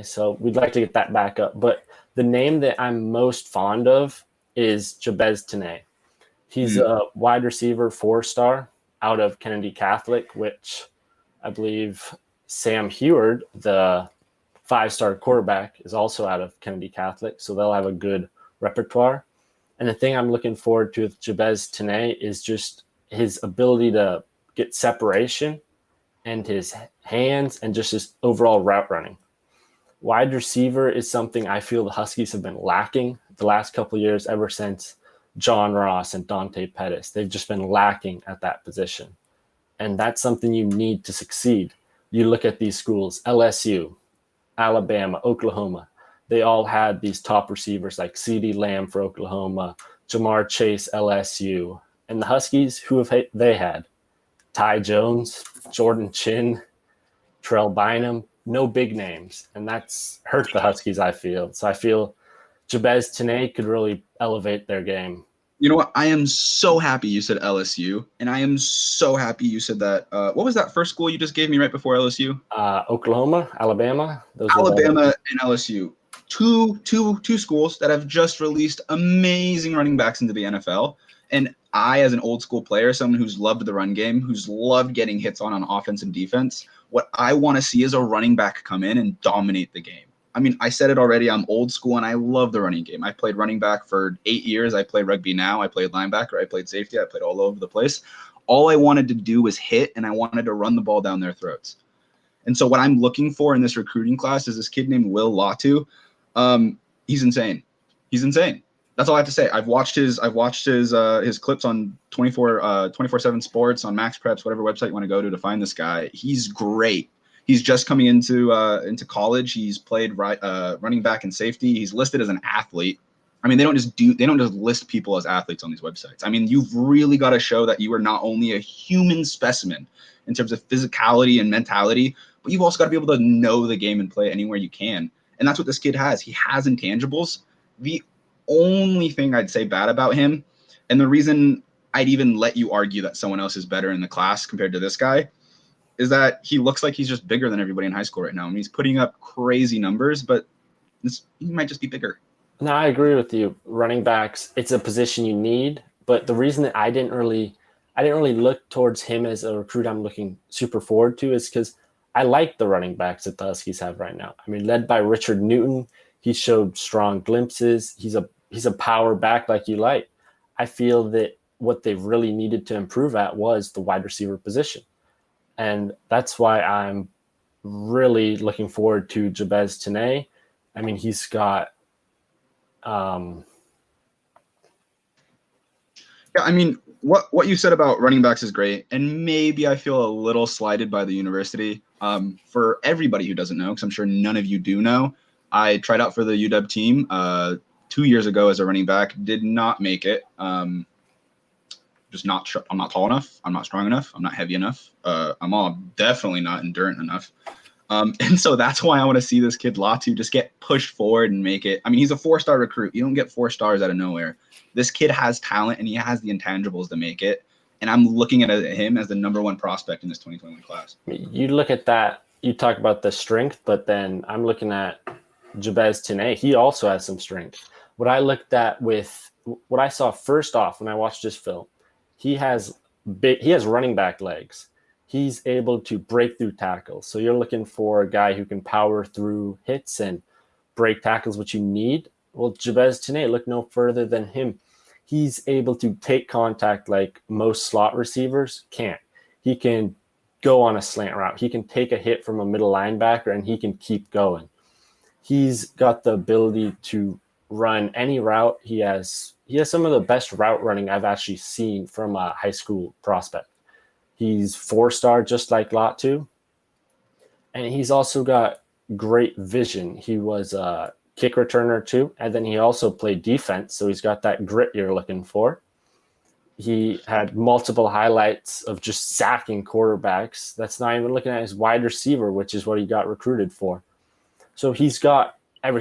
So we'd like to get that back up. But the name that I'm most fond of is Jabez Tene. He's Mm. a wide receiver 4-star out of Kennedy Catholic, which I believe Sam Heward, the 5-star quarterback, is also out of Kennedy Catholic. So they'll have a good repertoire. And the thing I'm looking forward to with Jabez Tene is just his ability to get separation and his hands and just his overall route running. Wide receiver is something I feel the Huskies have been lacking the last couple of years, ever since John Ross and Dante Pettis. They've just been lacking at that position. And that's something you need to succeed. You look at these schools, LSU, Alabama, Oklahoma. They all had these top receivers like CeeDee Lamb for Oklahoma, Jamar Chase, LSU. And the Huskies, who have they had? Ty Jones, Jordan Chin, Trell Bynum, no big names. And that's hurt the Huskies, I feel. So I feel Jabez Tene could really elevate their game. You know what? I am so happy you said LSU, and I am so happy you said that. What was that first school you just gave me right before LSU? Oklahoma, Alabama, those are the Alabama and LSU. Two schools that have just released amazing running backs into the NFL. And I, as an old school player, someone who's loved the run game, who's loved getting hits on offense and defense, what I want to see is a running back come in and dominate the game. I mean, I said it already. I'm old school, and I love the running game. I played running back for 8 years. I play rugby now. I played linebacker. I played safety. I played all over the place. All I wanted to do was hit, and I wanted to run the ball down their throats. And so what I'm looking for in this recruiting class is this kid named Will Latu. He's insane. He's insane. That's all I have to say. I've watched his clips on 24/7 Sports, on Max Preps, whatever website you want to go to find this guy. He's great. He's just coming into college. He's played running back and safety. He's listed as an athlete. I mean, they don't just list people as athletes on these websites. I mean, you've really got to show that you are not only a human specimen in terms of physicality and mentality, but you've also got to be able to know the game and play anywhere you can. And that's what this kid has. He has intangibles. The only thing I'd say bad about him, and the reason I'd even let you argue that someone else is better in the class compared to this guy, is that he looks like he's just bigger than everybody in high school right now. I mean, he's putting up crazy numbers, but he might just be bigger. No, I agree with you. Running backs, it's a position you need, but the reason that I didn't really look towards him as a recruit I'm looking super forward to is because I like the running backs that the Huskies have right now. I mean, led by Richard Newton, he showed strong glimpses. He's a power back like you like. I feel that what they really needed to improve at was the wide receiver position. And that's why I'm really looking forward to Jabez Tene. I mean, he's got Yeah, I mean, what you said about running backs is great, and maybe I feel a little slighted by the university. For everybody who doesn't know, because I'm sure none of you do know, I tried out for the UW team 2 years ago as a running back. Did not make it. I'm not tall enough. I'm not strong enough. I'm not heavy enough. I'm definitely not endurant enough. And so that's why I want to see this kid Latu just get pushed forward and make it. I mean, he's a 4-star recruit. You don't get 4 stars out of nowhere. This kid has talent, and he has the intangibles to make it. And I'm looking at him as the number 1 prospect in this 2021 class. You look at that, you talk about the strength, but then I'm looking at Jabez Tene. He also has some strength. What I saw first off when I watched this film, he has running back legs. He's able to break through tackles. So you're looking for a guy who can power through hits and break tackles, which you need. Well, Jabez Tene, look no further than him. He's able to take contact like most slot receivers can't. He can go on a slant route. He can take a hit from a middle linebacker and he can keep going. He's got the ability to run any route. He has some of the best route running I've actually seen from a high school prospect. He's 4-star just like Latu. And he's also got great vision. He was a kick returner too. And then he also played defense. So he's got that grit you're looking for. He had multiple highlights of just sacking quarterbacks. That's not even looking at his wide receiver, which is what he got recruited for. So he's got